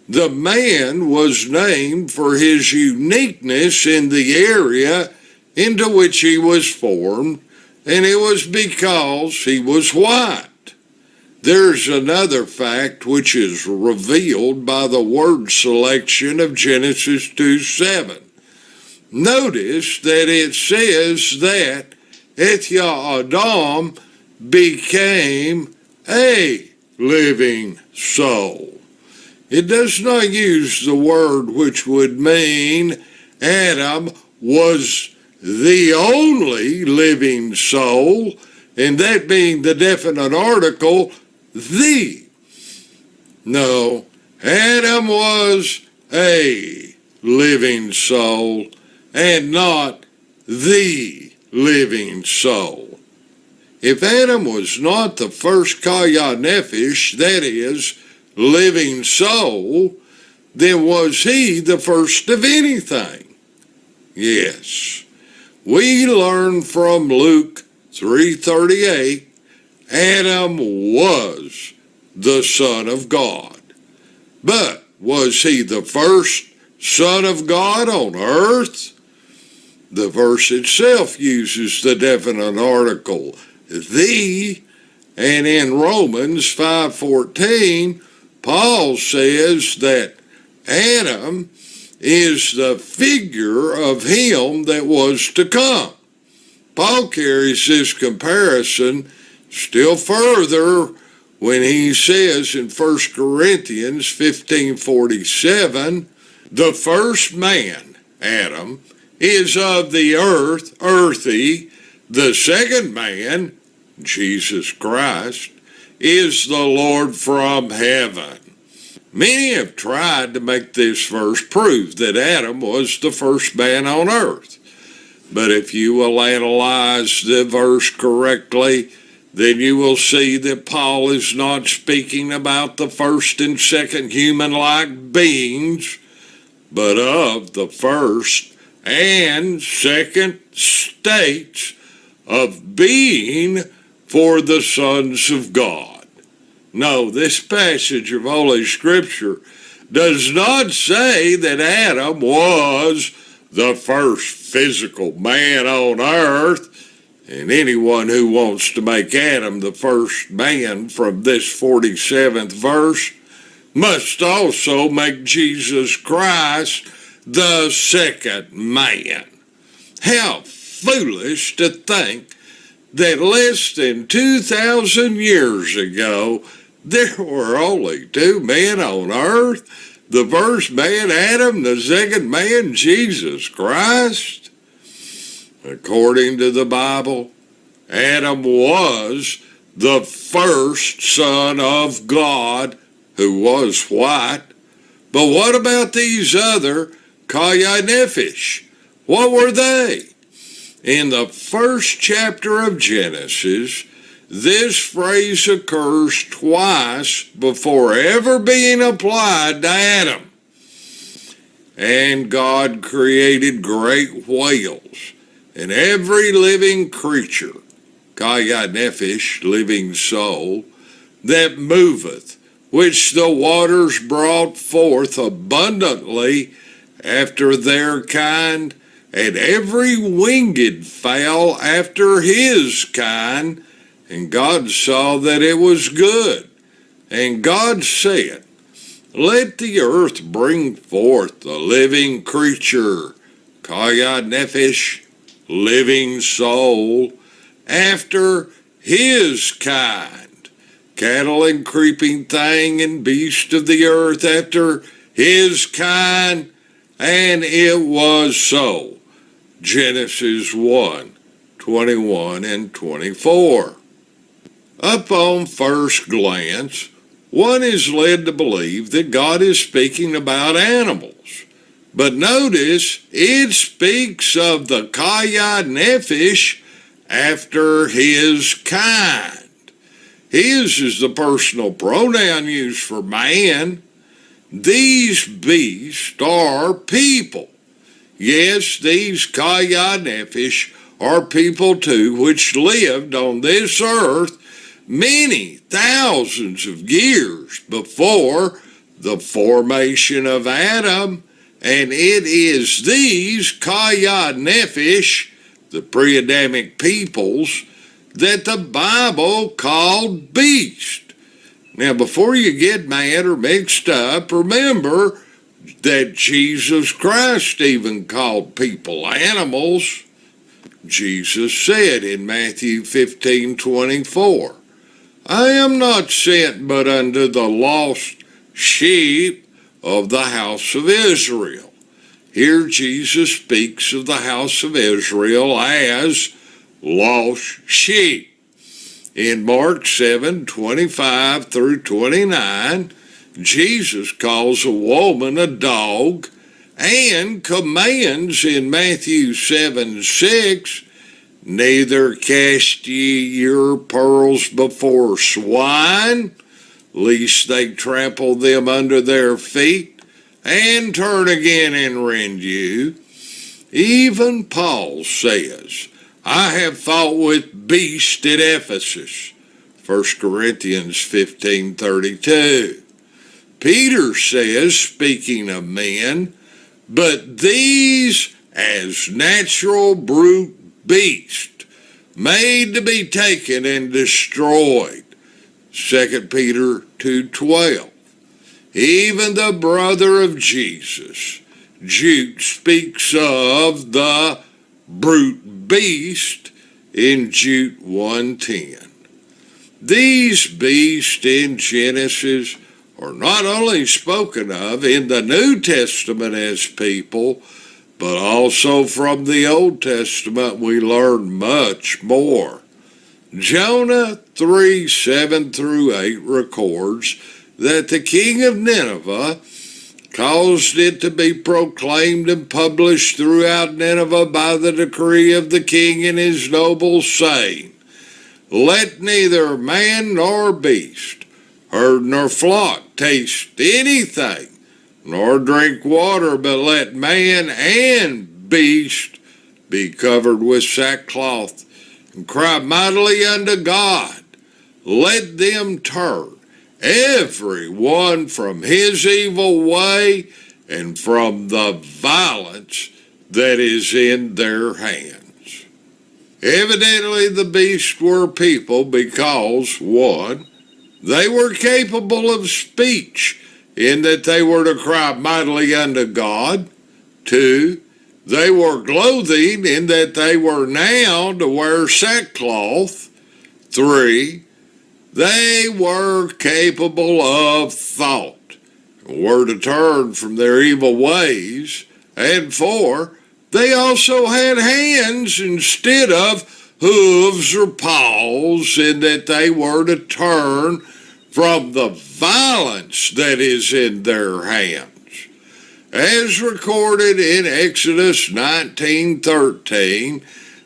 The man was named for his uniqueness in the area into which he was formed, and it was because he was white. There's another fact which is revealed by the word selection of Genesis 2:7. Notice that it says that Ethia Adam became a living soul. It does not use the word which would mean Adam was the only living soul, and that being the definite article, the. No, Adam was a living soul and not the living soul. If Adam was not the first Kaya Nephesh, that is, living soul, then was he the first of anything? Yes. We learn from Luke 3:38, Adam was the Son of God. But was he the first Son of God on earth? The verse itself uses the definite article, the, and in Romans 5:14, Paul says that Adam is the figure of him that was to come. Paul carries this comparison still further when he says in 1 Corinthians 15:47, the first man, Adam, is of the earth, earthy. The second man, Jesus Christ, is the Lord from heaven. Many have tried to make this verse prove that Adam was the first man on earth. But if you will analyze the verse correctly, then you will see that Paul is not speaking about the first and second human-like beings, but of the first and second states of being for the sons of God. No, this passage of Holy Scripture does not say that Adam was the first physical man on earth, and anyone who wants to make Adam the first man from this 47th verse must also make Jesus Christ the second man. How foolish to think that less than 2,000 years ago there were only two men on earth, the first man Adam, the second man Jesus Christ. According to the Bible, Adam was the first son of God who was white. But what about these other Kaya Nephesh? What were they? In the first chapter of Genesis, this phrase occurs twice before ever being applied to Adam. And God created great whales and every living creature, Kaya Nephesh, living soul, that moveth, which the waters brought forth abundantly after their kind, and every winged fowl after his kind. And God saw that it was good. And God said, let the earth bring forth a living creature, Kaya Nephesh, living soul, after his kind, cattle and creeping thing and beast of the earth after his kind, and it was so. Genesis 1:21 and 24. Upon first glance, one is led to believe that God is speaking about animals. But notice, it speaks of the Kaya Nephesh after his kind. His is the personal pronoun used for man. These beasts are people. Yes, these Kaya Nephesh are people too, which lived on this earth many thousands of years before the formation of Adam, and it is these Kaya Nephish, the pre-Adamic peoples, that the Bible called beast. Now, before you get mad or mixed up, remember that Jesus Christ even called people animals. Jesus said in Matthew 15:24, I am not sent but unto the lost sheep of the house of Israel. Here Jesus speaks of the house of Israel as lost sheep. In Mark 7:25 through 29, Jesus calls a woman a dog and commands in Matthew 7:6, neither cast ye your pearls before swine, lest they trample them under their feet, and turn again and rend you. Even Paul says, I have fought with beasts at Ephesus, 1 Corinthians 15:32. Peter says, speaking of men, but these as natural brute beasts, made to be taken and destroyed, 2 Peter 2:12. Even the brother of Jesus, Jude, speaks of the brute beast in Jude 1:10. These beasts in Genesis are not only spoken of in the New Testament as people, but also from the Old Testament we learn much more. Jonah 3:7 through 8 records that the king of Nineveh caused it to be proclaimed and published throughout Nineveh by the decree of the king and his nobles, saying, let neither man nor beast, herd nor flock taste anything, nor drink water, but let man and beast be covered with sackcloth, and cry mightily unto God. Let them turn every one from his evil way, and from the violence that is in their hands. Evidently the beasts were people because, 1, they were capable of speech, in that they were to cry mightily unto God. 2, they were clothing, in that they were now to wear sackcloth. 3, they were capable of thought, were to turn from their evil ways. And 4, they also had hands instead of hooves or paws, in that they were to turn from the violence that is in their hands. As recorded in Exodus 19:13,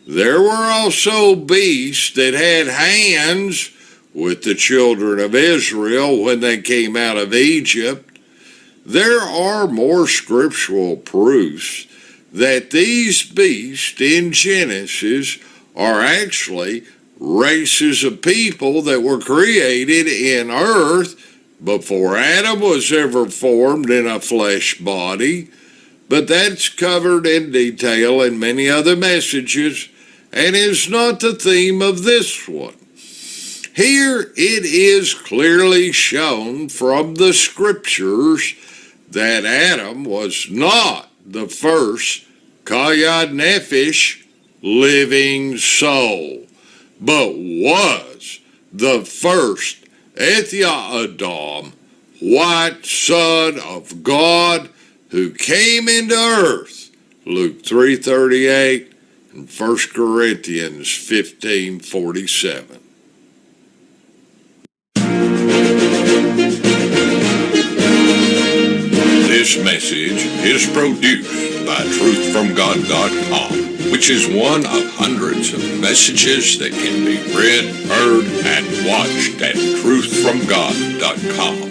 there were also beasts that had hands with the children of Israel when they came out of Egypt. There are more scriptural proofs that these beasts in Genesis are actually races of people that were created in earth before Adam was ever formed in a flesh body, but that's covered in detail in many other messages and is not the theme of this one. Here it is clearly shown from the scriptures that Adam was not the first Kaya Nephish living soul, but was the first Ethia Adam, white son of God, who came into earth, Luke 3:38 and 1 Corinthians 15:47. This message is produced by truthfromgod.com, which is one of hundreds of messages that can be read, heard, and watched at truthfromgod.com.